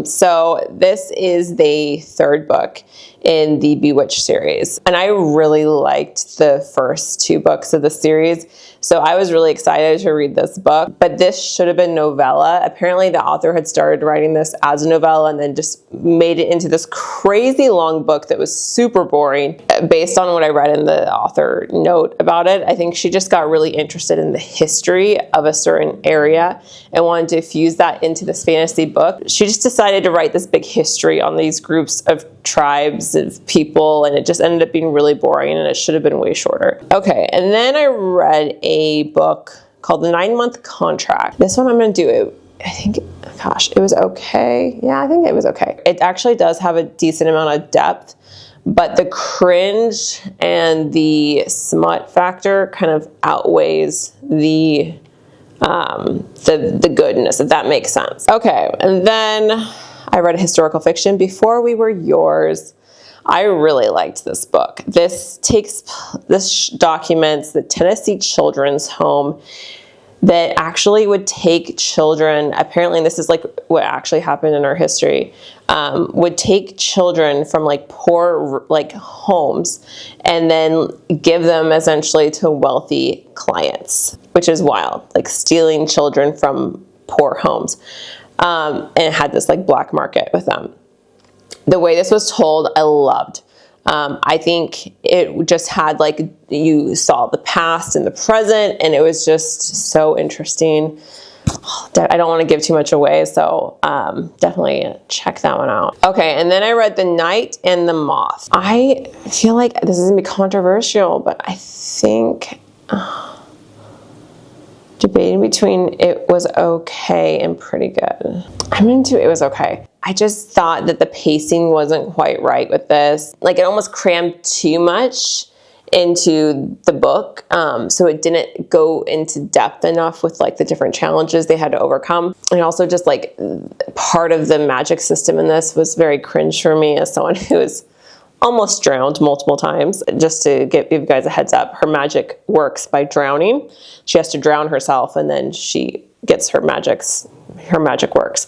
Speaker 1: So this is the third book in the Bewitched series. And I really liked the first two books of the series. So I was really excited to read this book, but this should have been novella. Apparently the author had started writing this as a novella and then just made it into this crazy long book that was super boring. Based on what I read in the author note about it, I think she just got really interested in the history of a certain area and wanted to fuse that into this fantasy book. She just decided to write this big history on these groups of tribes of people, and it just ended up being really boring, and it should have been way shorter. Okay, and then I read a book called The 9-Month Contract. This one I'm going to do it. I think, gosh, it was okay. Yeah, I think it was okay. It actually does have a decent amount of depth, but the cringe and the smut factor kind of outweighs the goodness, if that makes sense. Okay, and then I read historical fiction, Before We Were Yours. I really liked this book. This documents the Tennessee Children's Home that actually would take children, apparently this is like what actually happened in our history, would take children from like poor like homes and then give them essentially to wealthy clients, which is wild, like stealing children from poor homes. And it had this like black market with them. The way this was told, I loved. I think it just had like, you saw the past and the present, and it was just so interesting. I don't want to give too much away, so definitely check that one out. Okay, and then I read The Night and the Moth. I feel like this is going to be controversial, but I think debating between it was okay and pretty good. I'm into it was okay. I just thought that the pacing wasn't quite right with this. Like, it almost crammed too much into the book, so it didn't go into depth enough with like the different challenges they had to overcome. And also just like part of the magic system in this was very cringe for me as someone who is almost drowned multiple times. Just to give you guys a heads up, her magic works by drowning. She has to drown herself, and then she gets her magic works.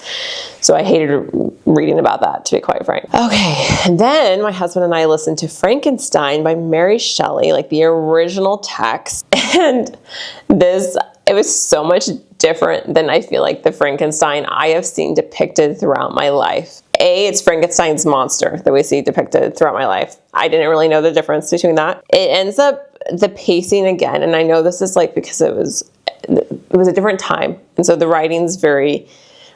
Speaker 1: So I hated reading about that, to be quite frank. Okay, and then my husband and I listened to Frankenstein by Mary Shelley, like the original text. And it was so much different than I feel like the Frankenstein I have seen depicted throughout my life. It's Frankenstein's monster that we see depicted throughout my life. I didn't really know the difference between that. It ends up, the pacing again, and I know this is like because it was a different time. And so the writing's very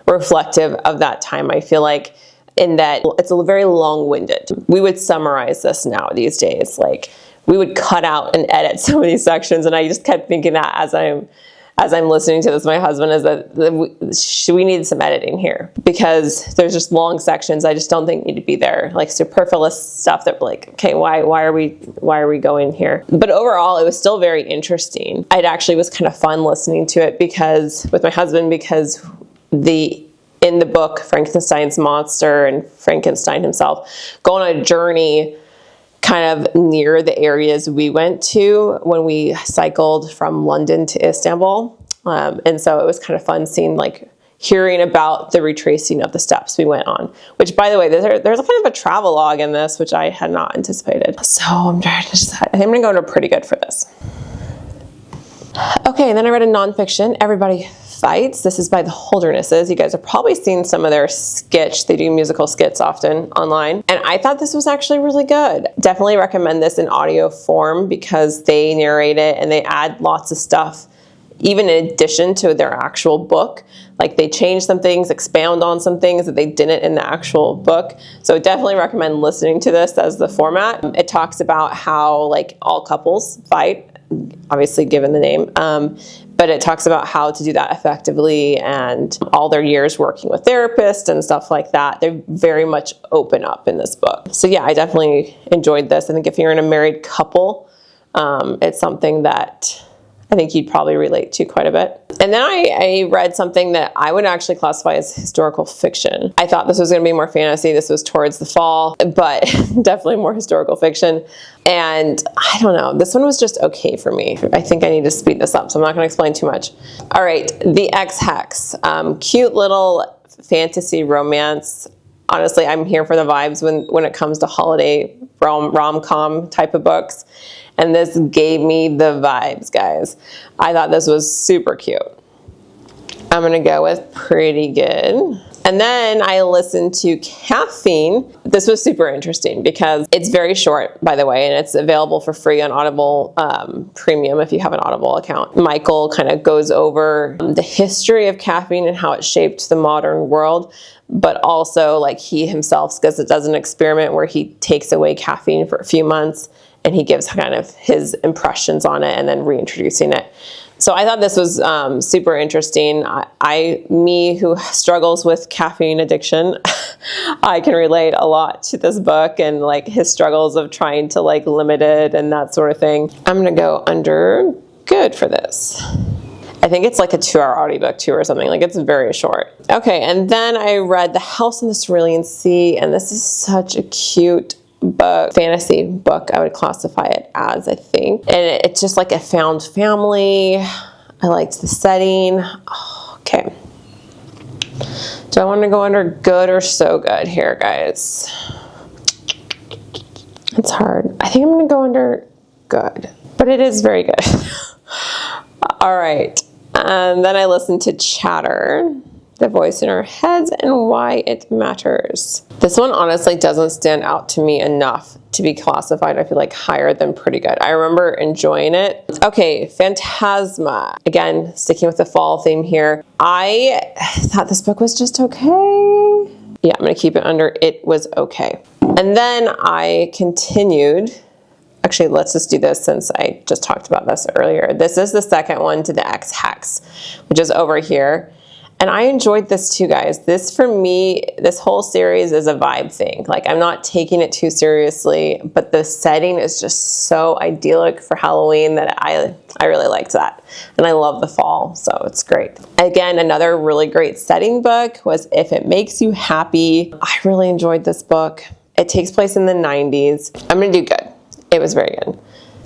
Speaker 1: reflective of that time. I feel like in that it's a very long-winded. We would summarize this now these days. Like, we would cut out and edit some of these sections. And I just kept thinking that as I'm listening to this, my husband, is that we need some editing here, because there's just long sections I just don't think need to be there, like superfluous stuff that like, okay, why are we going here? But overall, it was still very interesting. It actually was kind of fun listening to it with my husband, because in the book, Frankenstein's monster and Frankenstein himself go on a journey kind of near the areas we went to when we cycled from London to Istanbul. And so it was kind of fun hearing about the retracing of the steps we went on, which, by the way, there's a kind of a travelogue in this, which I had not anticipated. So I'm trying to decide. I think I'm going to go into pretty good for this. Okay, and then I read a nonfiction, Everybody Fights. This is by the Holdernesses. You guys have probably seen some of their sketch. They do musical skits often online. And I thought this was actually really good. Definitely recommend this in audio form, because they narrate it and they add lots of stuff, even in addition to their actual book. Like, they change some things, expound on some things that they didn't in the actual book. So definitely recommend listening to this as the format. It talks about how all couples fight, obviously given the name, but it talks about how to do that effectively and all their years working with therapists and stuff like that. They very much open up in this book. So yeah, I definitely enjoyed this. I think if you're in a married couple, it's something that I think you'd probably relate to quite a bit. And then I read something that I would actually classify as historical fiction. I thought this was going to be more fantasy. This was towards the fall, but definitely more historical fiction. And I don't know, this one was just okay for me. I think I need to speed this up, so I'm not going to explain too much. All right, The Ex-Hex. Cute little fantasy romance. Honestly, I'm here for the vibes when it comes to holiday rom-com type of books. And this gave me the vibes, guys. I thought this was super cute. I'm gonna go with pretty good. And then I listened to Caffeine. This was super interesting because it's very short, by the way, and it's available for free on Audible Premium if you have an Audible account. Michael kind of goes over the history of caffeine and how it shaped the modern world, but also he himself does an experiment where he takes away caffeine for a few months and he gives kind of his impressions on it and then reintroducing it. So I thought this was super interesting. Me who struggles with caffeine addiction, I can relate a lot to this book and his struggles of trying to limit it and that sort of thing. I'm gonna go under good for this. I think it's a 2-hour audiobook too or something. It's very short. Okay, and then I read The House on the Cerulean Sea, and this is such a cute book, fantasy book, I would classify it as, I think. And it's just a found family. I liked the setting. Oh, okay. Do I want to go under good or so good here, guys? It's hard. I think I'm going to go under good, but it is very good. All right. And then I listened to Chatter. The voice in our heads and why it matters. This one honestly doesn't stand out to me enough to be classified, I feel like, higher than pretty good. I remember enjoying it. Okay, Phantasma. Again, sticking with the fall theme here. I thought this book was just okay. Yeah, I'm gonna keep it under it was okay. And then I continued. Actually, let's just do this since I just talked about this earlier. This is the second one to the X Hex, which is over here. And I enjoyed this too, guys. This, for me, this whole series is a vibe thing. Like, I'm not taking it too seriously, but the setting is just so idyllic for Halloween that I really liked that. And I love the fall, so it's great. Again, another really great setting book was If It Makes You Happy. I really enjoyed this book. It takes place in the 90s. I'm gonna do good. It was very good.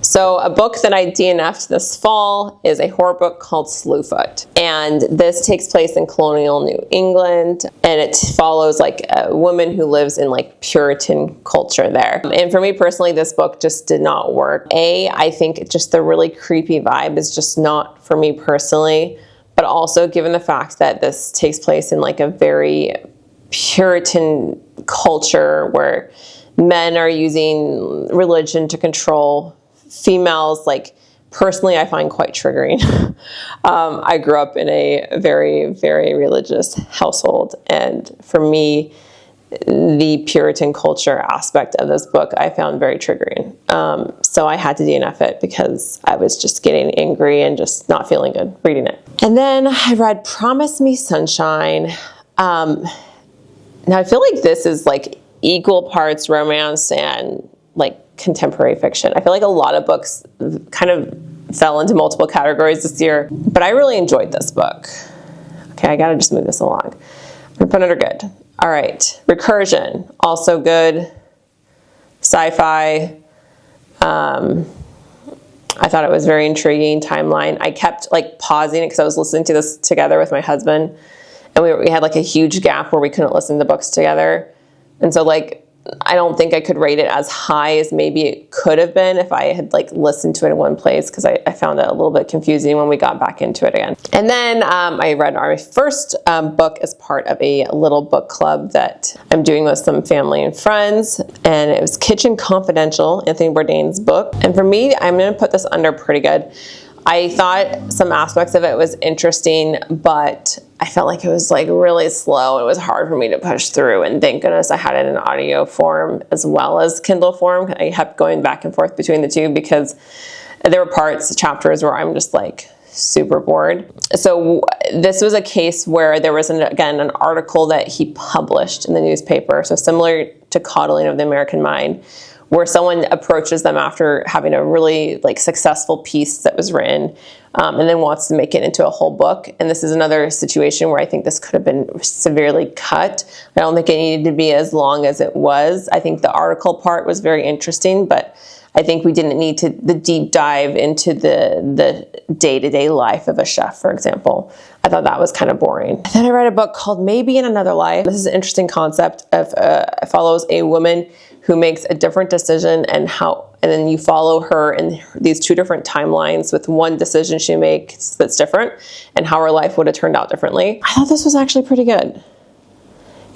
Speaker 1: So a book that I DNF'd this fall is a horror book called Slewfoot. And this takes place in colonial New England. And it follows like a woman who lives in like Puritan culture there. And for me personally, this book just did not work. I think just the really creepy vibe is just not for me personally. But also given the fact that this takes place in like a very Puritan culture where men are using religion to control females, like, personally, I find quite triggering. I grew up in a very, very religious household, and for me, the Puritan culture aspect of this book I found very triggering. So I had to DNF it because I was just getting angry and just not feeling good reading it. And then I read Promise Me Sunshine. Now I feel like this is like equal parts romance and like contemporary fiction. I feel like a lot of books kind of fell into multiple categories this year, but I really enjoyed this book. Okay, I gotta just move this along. I'm gonna put under good. All right, Recursion, also good. Sci-fi. I thought it was very intriguing timeline. I kept like pausing it because I was listening to this together with my husband, and we had like a huge gap where we couldn't listen to books together. And so like, I don't think I could rate it as high as maybe it could have been if I had like listened to it in one place, because I found it a little bit confusing when we got back into it again. And then I read our first book as part of a little book club that I'm doing with some family and friends, and it was Kitchen Confidential, Anthony Bourdain's book. And for me, I'm going to put this under pretty good. I thought some aspects of it was interesting, but I felt like it was like really slow. It was hard for me to push through, and thank goodness I had it in audio form as well as Kindle form. I kept going back and forth between the two because there were chapters where I'm just like super bored. So this was a case where there was again an article that he published in the newspaper, so similar to Coddling of the American Mind, where someone approaches them after having a really like successful piece that was written, and then wants to make it into a whole book. And this is another situation where I think this could have been severely cut. I don't think it needed to be as long as it was. I think the article part was very interesting, but I think we didn't need the deep dive into the day-to-day life of a chef, for example. I thought that was kind of boring. Then I read a book called Maybe in Another Life. This is an interesting concept. It follows a woman who makes a different decision, and then you follow her in these two different timelines with one decision she makes that's different and how her life would have turned out differently. I thought this was actually pretty good.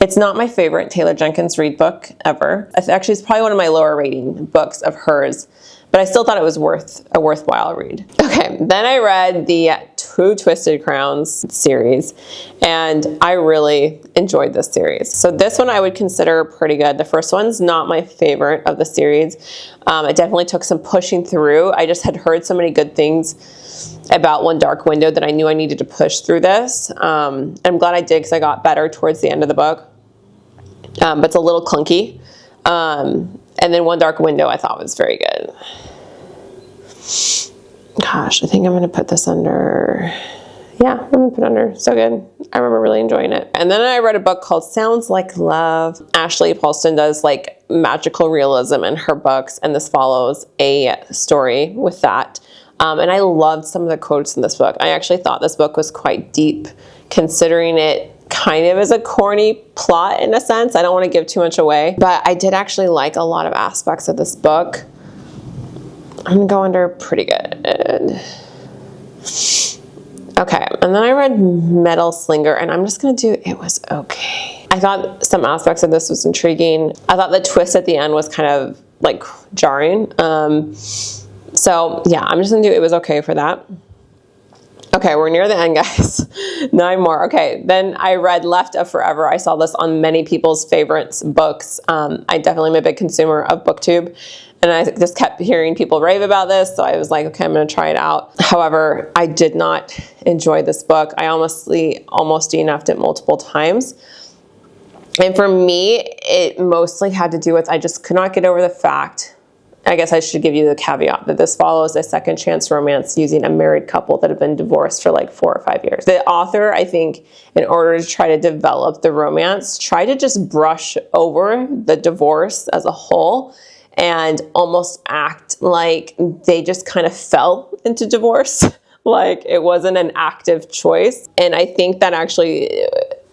Speaker 1: It's not my favorite Taylor Jenkins Reid book ever. Actually, it's probably one of my lower rating books of hers, but I still thought it was a worthwhile read. Okay, then I read the Two Twisted Crowns series, and I really enjoyed this series. So this one I would consider pretty good. The first one's not my favorite of the series. It definitely took some pushing through. I just had heard so many good things about One Dark Window that I knew I needed to push through this. I'm glad I did because I got better towards the end of the book. But it's a little clunky. And then One Dark Window I thought was very good. Gosh, I think I'm going to put this under, yeah, I'm going to put it under, so good. I remember really enjoying it. And then I read a book called Sounds Like Love. Ashley Paulston does like magical realism in her books, and this follows a story with that. And I loved some of the quotes in this book. I actually thought this book was quite deep, considering it kind of as a corny plot in a sense. I don't want to give too much away, but I did actually like a lot of aspects of this book. I'm going to go under pretty good. Okay, and then I read Metal Slinger, and I'm just gonna do It Was Okay. I thought some aspects of this was intriguing. I thought the twist at the end was kind of like jarring. So yeah, I'm just gonna do It Was Okay for that. Okay, we're near the end, guys. 9 more. Okay, then I read Left of Forever. I saw this on many people's favorites books. I definitely am a big consumer of booktube, and I just kept hearing people rave about this, so I was like, okay, I'm gonna try it out. However, I did not enjoy this book. I almost DNF'd it multiple times. And for me, it mostly had to do with, I just could not get over the fact, I guess I should give you the caveat, that this follows a second chance romance using a married couple that have been divorced for like 4 or 5 years. The author, I think, in order to try to develop the romance, tried to just brush over the divorce as a whole and almost act like they just kind of fell into divorce. Like it wasn't an active choice. And I think that actually,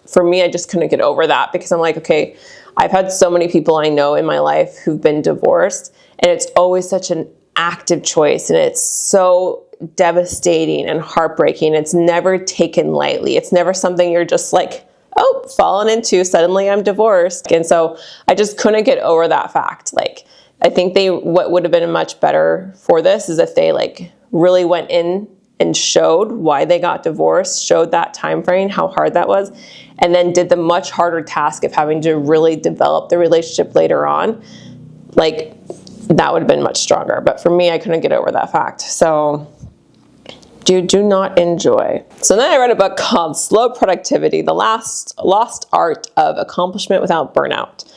Speaker 1: for me, I just couldn't get over that, because I'm like, okay, I've had so many people I know in my life who've been divorced, and it's always such an active choice, and it's so devastating and heartbreaking. It's never taken lightly. It's never something you're just like, oh, fallen into, suddenly I'm divorced. And so I just couldn't get over that fact. Like, I think what would have been much better for this is if they like really went in and showed why they got divorced, showed that time frame, how hard that was, and then did the much harder task of having to really develop the relationship later on. Like, that would have been much stronger. But for me, I couldn't get over that fact. So do not enjoy. So then I read a book called Slow Productivity, The Lost Art of Accomplishment Without Burnout.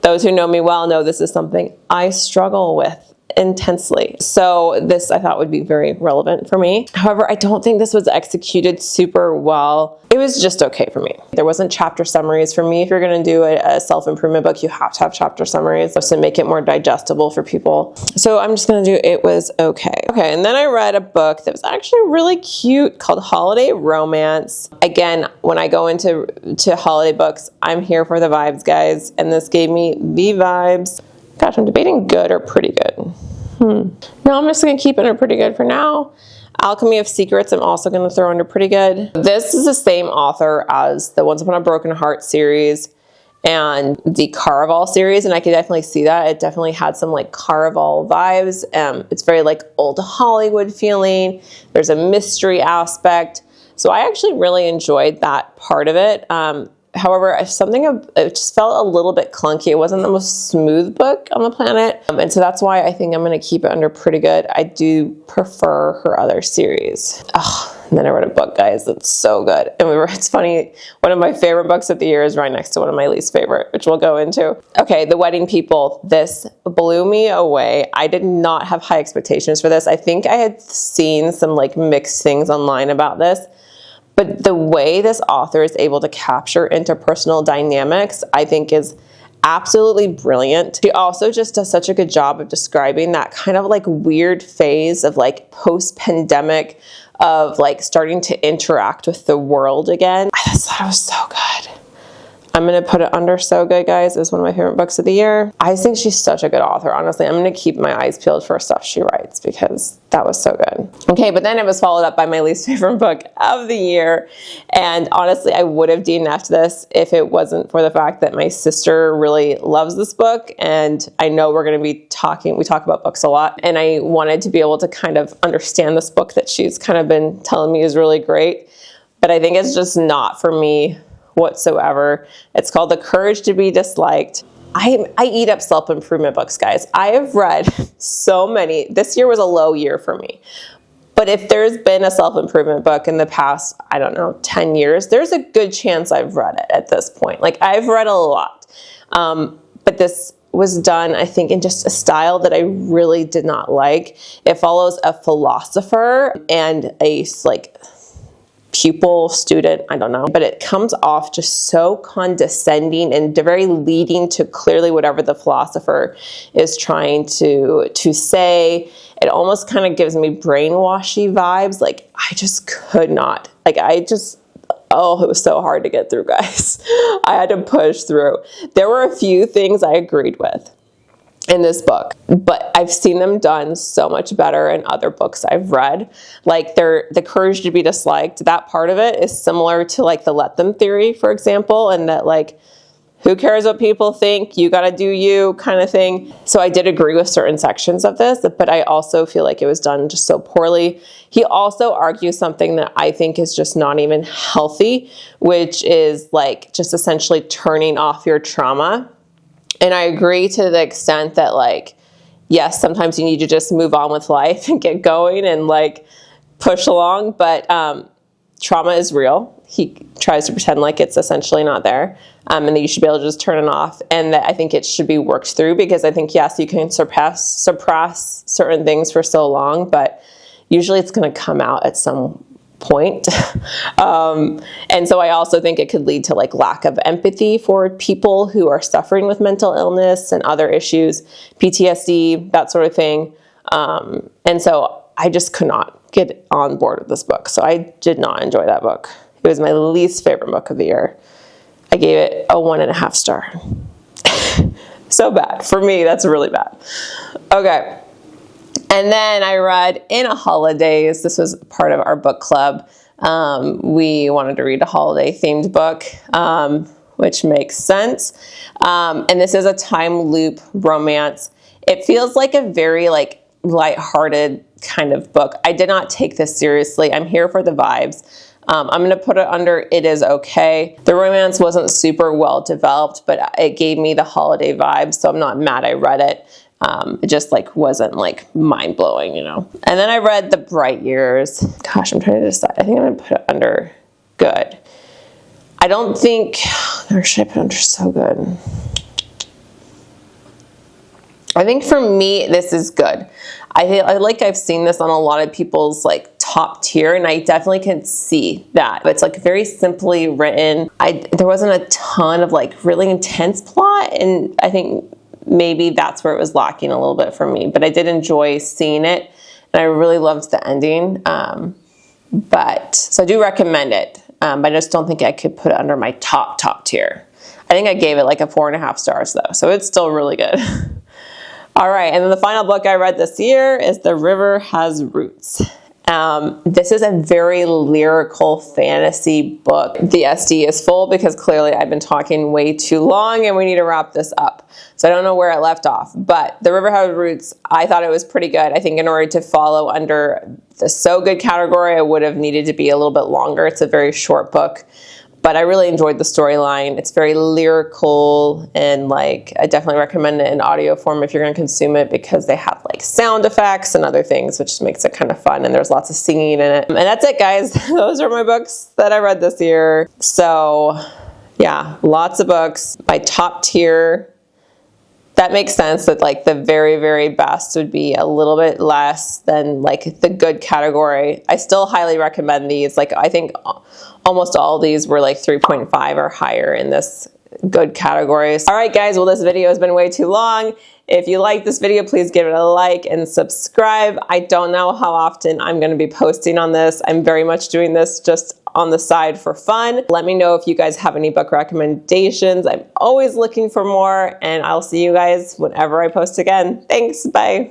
Speaker 1: Those who know me well know this is something I struggle with intensely. So this I thought would be very relevant for me. However, I don't think this was executed super well. It was just okay for me. There wasn't chapter summaries for me. If you're going to do a self-improvement book, you have to have chapter summaries to make it more digestible for people. So I'm just going to do It Was Okay. Okay, and then I read a book that was actually really cute called Holiday Romance. Again, when I go into holiday books, I'm here for the vibes, guys, and this gave me the vibes. Gosh, I'm debating good or pretty good. No, I'm just going to keep it under pretty good for now. Alchemy of Secrets, I'm also going to throw under pretty good. This is the same author as the Once Upon a Broken Heart series and the Caraval series, and I could definitely see that. It definitely had some like Caraval vibes. It's very like old Hollywood feeling. There's a mystery aspect. So I actually really enjoyed that part of it. However, it just felt a little bit clunky. It wasn't the most smooth book on the planet. And so that's why I think I'm going to keep it under pretty good. I do prefer her other series. Oh, and then I read a book, guys, that's so good. And it's funny, one of my favorite books of the year is right next to one of my least favorite, which we'll go into. Okay, The Wedding People. This blew me away. I did not have high expectations for this. I think I had seen some like mixed things online about this. But the way this author is able to capture interpersonal dynamics, I think is absolutely brilliant. She also just does such a good job of describing that kind of like weird phase of like post-pandemic of like starting to interact with the world again. I just thought it was so good. I'm going to put it under so good, guys. It's one of my favorite books of the year. I think she's such a good author. Honestly, I'm going to keep my eyes peeled for stuff she writes because that was so good. Okay, but then it was followed up by my least favorite book of the year. And honestly, I would have DNF'd this if it wasn't for the fact that my sister really loves this book. And I know we're going to be we talk about books a lot. And I wanted to be able to kind of understand this book that she's kind of been telling me is really great. But I think it's just not for me whatsoever. It's called The Courage to Be Disliked. I eat up self-improvement books, guys. I have read so many. This year was a low year for me. But if there's been a self-improvement book in the past, I don't know, 10 years, there's a good chance I've read it at this point. Like, I've read a lot. But this was done, I think, in just a style that I really did not like. It follows a philosopher and a, like, pupil, student, I don't know, but it comes off just so condescending and very leading to clearly whatever the philosopher is trying to say. It almost kind of gives me brainwashy vibes. Like, I just could not. Like, oh, it was so hard to get through, guys. I had to push through. There were a few things I agreed with. in this book, but I've seen them done so much better in other books I've read. Like the courage to be disliked, that part of it is similar to like the let them theory, for example, and that like, who cares what people think? You got to do you kind of thing. So I did agree with certain sections of this, but I also feel like it was done just so poorly. He also argues something that I think is just not even healthy, which is like just essentially turning off your trauma. And I agree to the extent that like, yes, sometimes you need to just move on with life and get going and like push along, but trauma is real. He tries to pretend like it's essentially not there, and that you should be able to just turn it off, and that I think it should be worked through, because I think, yes, you can suppress certain things for so long, but usually it's going to come out at some point. And so I also think it could lead to like lack of empathy for people who are suffering with mental illness and other issues, PTSD, that sort of thing. And so I just could not get on board with this book. So I did not enjoy that book. It was my least favorite book of the year. I gave it a 1.5 star. So bad. For me, that's really bad. Okay. And then I read In a Holidays. This was part of our book club. We wanted to read a holiday themed book, which makes sense. And this is a time loop romance. It feels like a very like lighthearted kind of book. I did not take this seriously. I'm here for the vibes. I'm going to put it under It Is Okay. The romance wasn't super well developed, but it gave me the holiday vibes, so I'm not mad I read it. It just like wasn't like mind blowing, you know. And then I read The Bright Years. Gosh, I'm trying to decide. I think I'm going to put it under good. I don't think, or should I put it under so good? I think for me, this is good. I've seen this on a lot of people's like top tier, and I definitely can see that. But it's like very simply written. There wasn't a ton of like really intense plot, and I think maybe that's where it was lacking a little bit for me. But I did enjoy seeing it, and I really loved the ending. So I do recommend it, but I just don't think I could put it under my top tier. I think I gave it like a 4.5 stars though, so it's still really good. All right, and then the final book I read this year is The River Has Roots. This is a very lyrical fantasy book. The SD is full because clearly I've been talking way too long and we need to wrap this up. So I don't know where it left off, but The River Has Roots, I thought it was pretty good. I think in order to follow under the so good category, I would have needed to be a little bit longer. It's a very short book. But I really enjoyed the storyline. It's very lyrical, and like I definitely recommend it in audio form if you're going to consume it, because they have like sound effects and other things, which just makes it kind of fun, and there's lots of singing in it. And that's it, guys. Those are my books that I read this year. So yeah, lots of books. My top tier, that makes sense that like the very, very best would be a little bit less than like the good category. I still highly recommend these. Like I think almost all of these were like 3.5 or higher in this good categories. All right, guys. Well, this video has been way too long. If you like this video, please give it a like and subscribe. I don't know how often I'm going to be posting on this. I'm very much doing this just on the side for fun. Let me know if you guys have any book recommendations. I'm always looking for more, and I'll see you guys whenever I post again. Thanks. Bye.